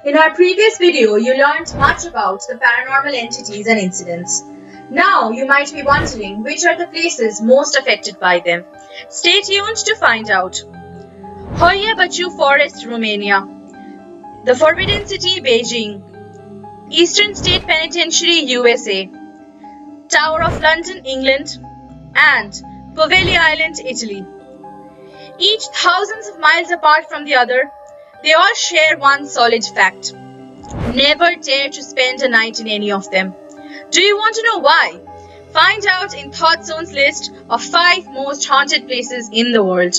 In our previous video, you learned much about the paranormal entities and incidents. Now, you might be wondering which are the places most affected by them. Stay tuned to find out. Hoya Baciu Forest, Romania. The Forbidden City, Beijing. Eastern State Penitentiary, USA. Tower of London, England. And Povelli Island, Italy. Each thousands of miles apart from the other, they all share one solid fact. Never dare to spend a night in any of them. Do you want to know why? Find out in ThoughtZone's list of 5 most haunted places in the world.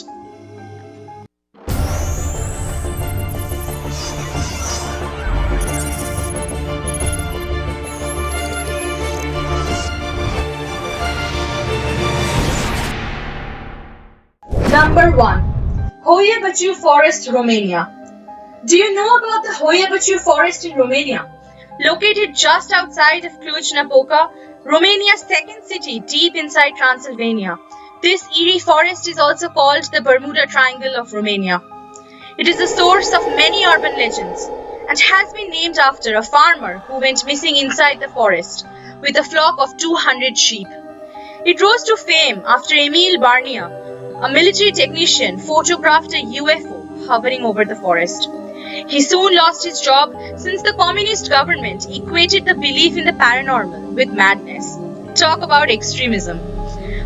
Number 1. Hoya Baciu Forest, Romania. Do you know about the Hoya Baciu Forest in Romania? Located just outside of Cluj-Napoca, Romania's second city deep inside Transylvania, this eerie forest is also called the Bermuda Triangle of Romania. It is the source of many urban legends and has been named after a farmer who went missing inside the forest with a flock of 200 sheep. It rose to fame after Emil Barnia, a military technician, photographed a UFO hovering over the forest. He soon lost his job since the communist government equated the belief in the paranormal with madness. Talk about extremism.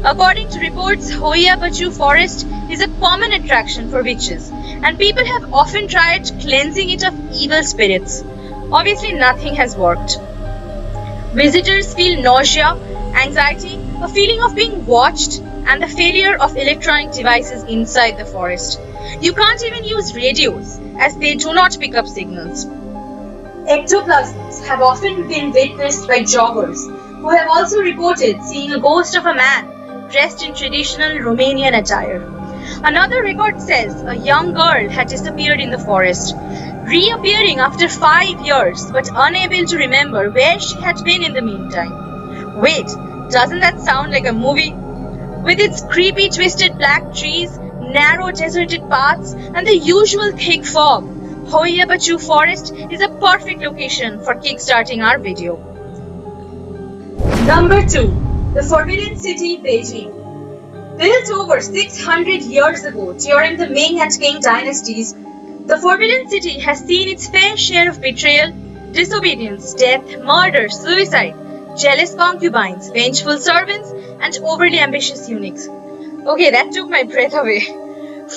According to reports, Hoya Baciu Forest is a common attraction for witches, and people have often tried cleansing it of evil spirits. Obviously, nothing has worked. Visitors feel nausea, anxiety, a feeling of being watched, and the failure of electronic devices inside the forest. You can't even use radios, as they do not pick up signals. Ectoplasms have often been witnessed by joggers, who have also reported seeing a ghost of a man dressed in traditional Romanian attire. Another record says a young girl had disappeared in the forest, reappearing after 5 years but unable to remember where she had been in the meantime. Wait, doesn't that sound like a movie? With its creepy twisted black trees, narrow deserted paths, and the usual thick fog, Hoya Baciu Forest is a perfect location for kickstarting our video. Number 2. The Forbidden City, Beijing. Built over 600 years ago during the Ming and Qing dynasties, the Forbidden City has seen its fair share of betrayal, disobedience, death, murder, suicide, jealous concubines, vengeful servants, and overly ambitious eunuchs. Okay, that took my breath away.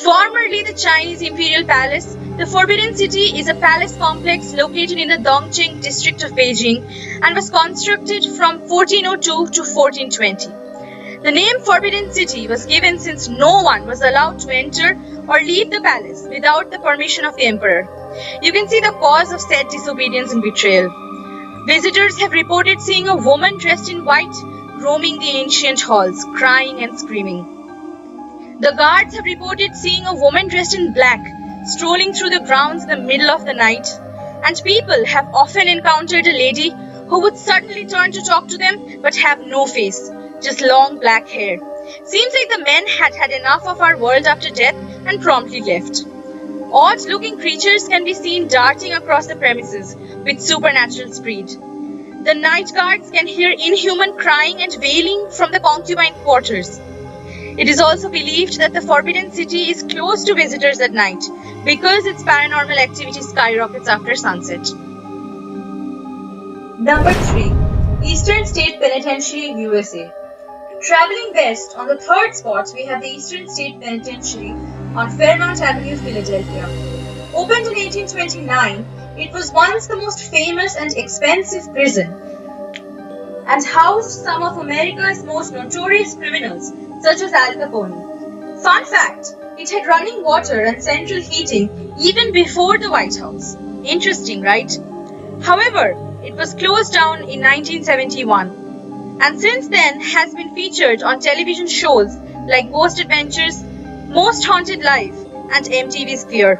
Formerly the Chinese Imperial Palace, the Forbidden City is a palace complex located in the Dongqing district of Beijing and was constructed from 1402 to 1420. The name Forbidden City was given since no one was allowed to enter or leave the palace without the permission of the emperor. You can see the cause of said disobedience and betrayal. Visitors have reported seeing a woman dressed in white roaming the ancient halls, crying and screaming. The guards have reported seeing a woman dressed in black strolling through the grounds in the middle of the night, and people have often encountered a lady who would suddenly turn to talk to them but have no face, just long black hair. Seems like the men had had enough of our world after death and promptly left. Odd-looking creatures can be seen darting across the premises with supernatural speed. The night guards can hear inhuman crying and wailing from the concubine quarters. It is also believed that the Forbidden City is closed to visitors at night because its paranormal activity skyrockets after sunset. Number 3. Eastern State Penitentiary, USA. Traveling west, on the third spot, we have the Eastern State Penitentiary on Fairmount Avenue, Philadelphia. Opened in 1829, it was once the most famous and expensive prison and housed some of America's most notorious criminals, such as Al Capone. Fun fact, it had running water and central heating even before the White House. Interesting, right? However, it was closed down in 1971, and since then has been featured on television shows like Ghost Adventures, Most Haunted Life, and MTV's Fear.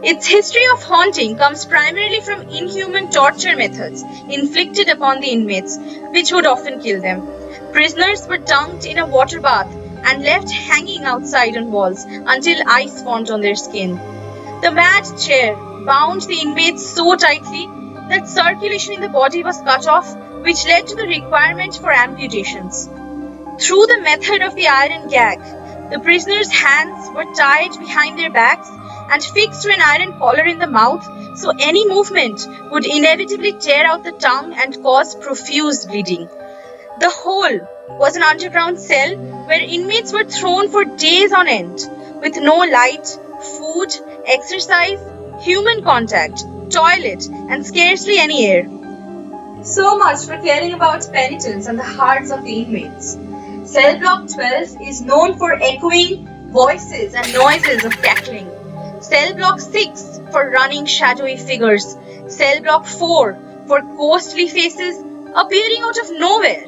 Its history of haunting comes primarily from inhuman torture methods inflicted upon the inmates, which would often kill them. Prisoners were dunked in a water bath and left hanging outside on walls until ice formed on their skin. The mad chair, bound the inmates so tightly that circulation in the body was cut off, which led to the requirement for amputations. Through the method of the iron gag, the prisoners' hands were tied behind their backs and fixed to an iron collar in the mouth, so any movement would inevitably tear out the tongue and cause profuse bleeding. The whole was an underground cell where inmates were thrown for days on end, with no light, food, exercise, human contact, toilet, and scarcely any air. So much for caring about penitence and the hearts of the inmates. Cell block 12 is known for echoing voices and noises of cackling. Cell block 6 for running shadowy figures. Cell block 4 for ghostly faces appearing out of nowhere.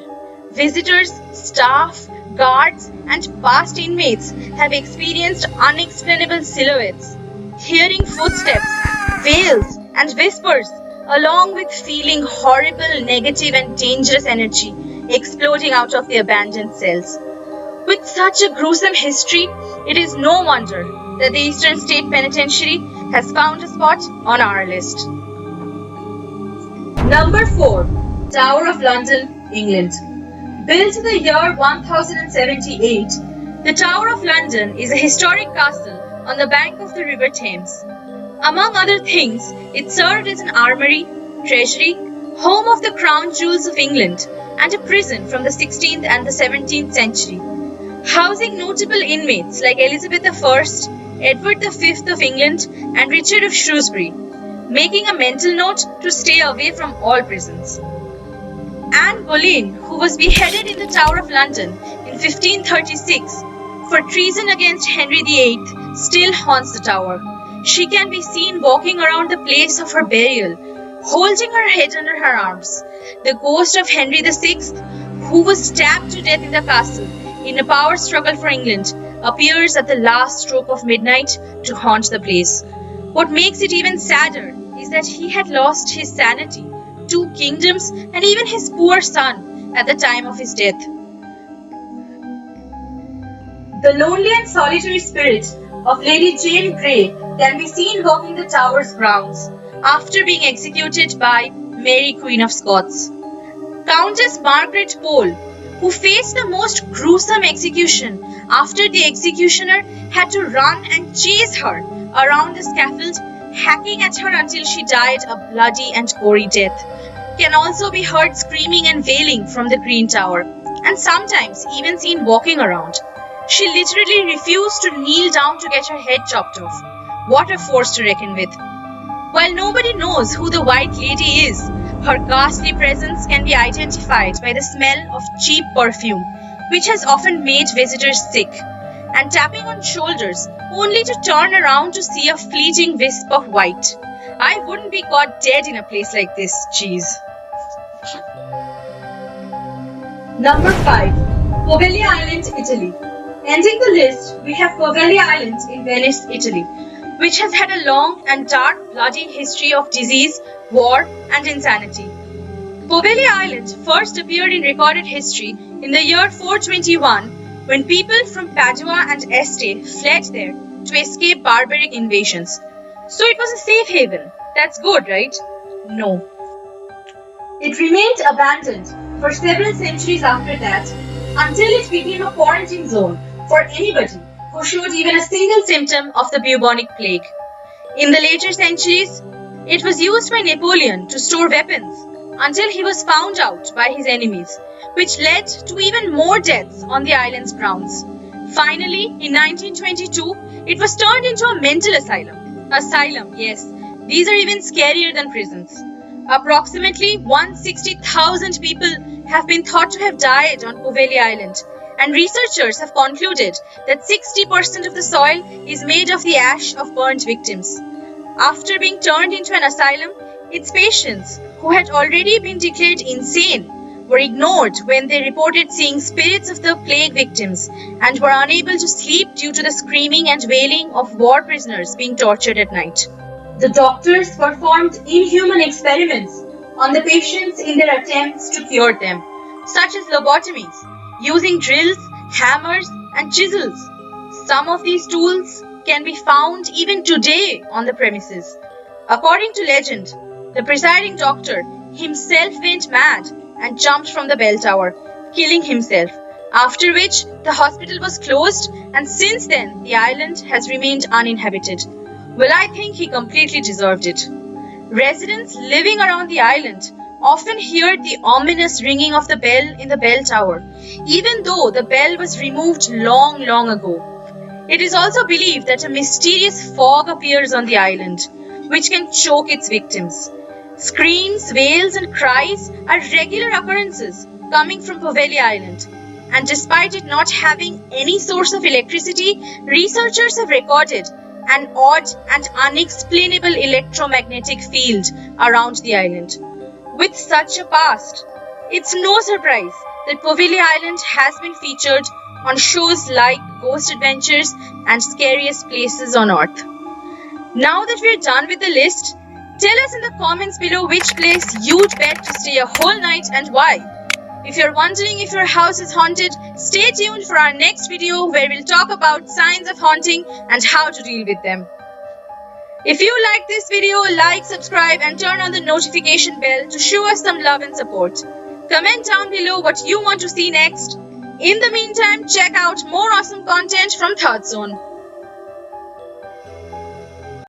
Visitors, staff, guards, and past inmates have experienced unexplainable silhouettes, hearing footsteps, wails, and whispers, along with feeling horrible, negative, and dangerous energy exploding out of the abandoned cells. With such a gruesome history, it is no wonder that the Eastern State Penitentiary has found a spot on our list. Number 4. Tower of London, England. Built in the year 1078, the Tower of London is a historic castle on the bank of the River Thames. Among other things, it served as an armory, treasury, home of the crown jewels of England, and a prison from the 16th and the 17th century, housing notable inmates like Elizabeth I, Edward V of England, and Richard of Shrewsbury, making a mental note to stay away from all prisons. Anne Boleyn, who was beheaded in the Tower of London in 1536 for treason against Henry VIII, still haunts the tower. She can be seen walking around the place of her burial, holding her head under her arms. The ghost of Henry VI, who was stabbed to death in the castle in a power struggle for England, appears at the last stroke of midnight to haunt the place. What makes it even sadder is that he had lost his sanity, 2 kingdoms, and even his poor son at the time of his death. The lonely and solitary spirit of Lady Jane Grey can be seen walking the tower's grounds after being executed by Mary Queen of Scots. Countess Margaret Pole, who faced the most gruesome execution after the executioner had to run and chase her around the scaffold, hacking at her until she died a bloody and gory death, can also be heard screaming and wailing from the Green Tower, and sometimes even seen walking around. She literally refused to kneel down to get her head chopped off. What a force to reckon with. While nobody knows who the White Lady is, her ghastly presence can be identified by the smell of cheap perfume, which has often made visitors sick, and tapping on shoulders only to turn around to see a fleeting wisp of white. I wouldn't be caught dead in a place like this, cheese. Number 5. Povelli Island, Italy. Ending the list, we have Povelli Island in Venice, Italy, which has had a long and dark bloody history of disease, war, and insanity. Povelli Island first appeared in recorded history in the year 421 when people from Padua and Este fled there to escape barbaric invasions. So it was a safe haven. That's good, right? No. It remained abandoned for several centuries after that until it became a quarantine zone for anybody who showed even a single symptom of the bubonic plague. In the later centuries, it was used by Napoleon to store weapons until he was found out by his enemies, which led to even more deaths on the island's grounds. Finally, in 1922, it was turned into a mental asylum. Asylum, yes. These are even scarier than prisons. Approximately 160,000 people have been thought to have died on Povelli Island, and researchers have concluded that 60% of the soil is made of the ash of burnt victims. After being turned into an asylum, its patients, who had already been declared insane, were ignored when they reported seeing spirits of the plague victims and were unable to sleep due to the screaming and wailing of war prisoners being tortured at night. The doctors performed inhuman experiments on the patients in their attempts to cure them, such as lobotomies, using drills, hammers, and chisels. Some of these tools can be found even today on the premises. According to legend, the presiding doctor himself went mad and jumped from the bell tower, killing himself, after which the hospital was closed, and since then the island has remained uninhabited. Well, I think he completely deserved it. Residents living around the island often heard the ominous ringing of the bell in the bell tower, even though the bell was removed long, long ago. It is also believed that a mysterious fog appears on the island, which can choke its victims. Screams, wails, and cries are regular occurrences coming from Povelli Island. And despite it not having any source of electricity, researchers have recorded an odd and unexplainable electromagnetic field around the island. With such a past, it's no surprise that Povelli Island has been featured on shows like Ghost Adventures and Scariest Places on Earth. Now that we're done with the list, tell us in the comments below which place you'd bet to stay a whole night and why. If you're wondering if your house is haunted, stay tuned for our next video where we'll talk about signs of haunting and how to deal with them. If you like this video, like, subscribe and turn on the notification bell to show us some love and support. Comment down below what you want to see next. In the meantime, check out more awesome content from ThoughtZone.